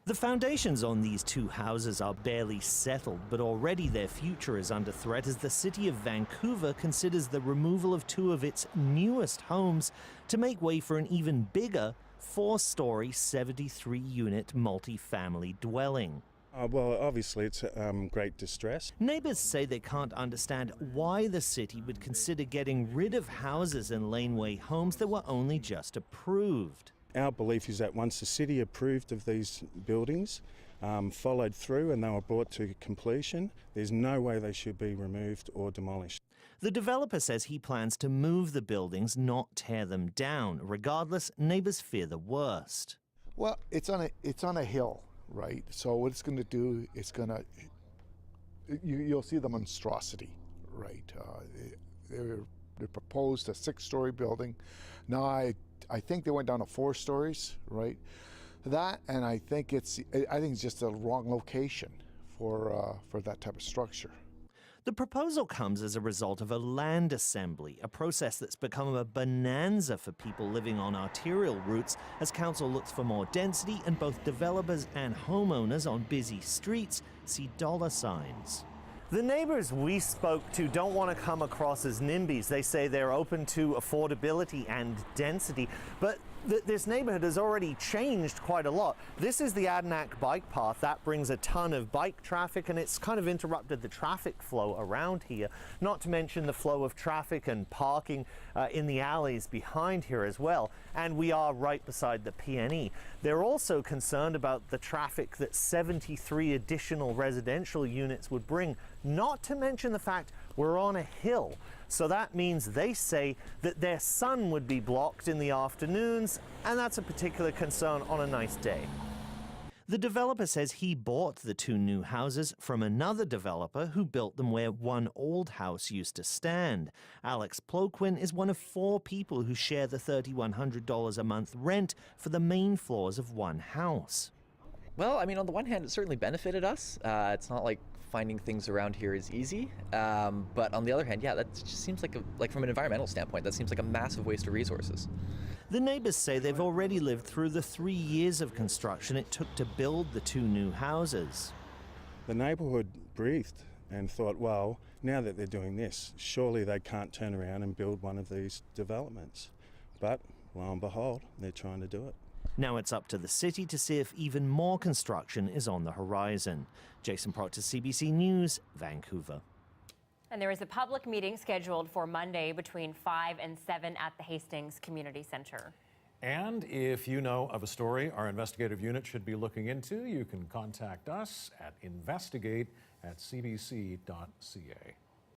The foundations on these two houses are barely settled, but already their future is under threat as the city of Vancouver considers the removal of two of its newest homes to make way for an even bigger 4-story, 73-unit multi-family dwelling. Well, obviously it's great distress. Neighbours say they can't understand why the city would consider getting rid of houses and laneway homes that were only just approved. Our belief is that once the city approved of these buildings, followed through and they were brought to completion, there's no way they should be removed or demolished. The developer says he plans to move the buildings, not tear them down. Regardless, neighbours fear the worst. Well, it's on a hill, right? So what it's going to do is you'll see the monstrosity, right? They proposed a 6-story building. Now I think they went down to 4 stories, right? That, and I think it's just a wrong location for that type of structure. The proposal comes as a result of a land assembly, a process that's become a bonanza for people living on arterial routes as council looks for more density, and both developers and homeowners on busy streets see dollar signs. The neighbours we spoke to don't want to come across as NIMBYs. They say they're open to affordability and density, but this neighbourhood has already changed quite a lot. This is the Adanac bike path. That brings a ton of bike traffic, and it's kind of interrupted the traffic flow around here, not to mention the flow of traffic and parking in the alleys behind here as well. And we are right beside the PNE. They're also concerned about the traffic that 73 additional residential units would bring, not to mention the fact we're on a hill. So that means they say that their sun would be blocked in the afternoons, and that's a particular concern on a nice day. The developer says he bought the 2 new houses from another developer who built them where one old house used to stand. Alex Ploquin is one of 4 people who share the $3,100 a month rent for the main floors of one house. Well, I mean, on the one hand, it certainly benefited us. It's not like finding things around here is easy. But on the other hand, yeah, that just seems like from an environmental standpoint, that seems like a massive waste of resources. The neighbours say they've already lived through the 3 years of construction it took to build the 2 new houses. The neighbourhood breathed and thought, well, now that they're doing this, surely they can't turn around and build one of these developments. But lo and behold, they're trying to do it. Now it's up to the city to see if even more construction is on the horizon. Jason Proctor, CBC News, Vancouver. And there is a public meeting scheduled for Monday between 5 and 7 at the Hastings Community Center. And if you know of a story our investigative unit should be looking into, you can contact us at investigate@cbc.ca.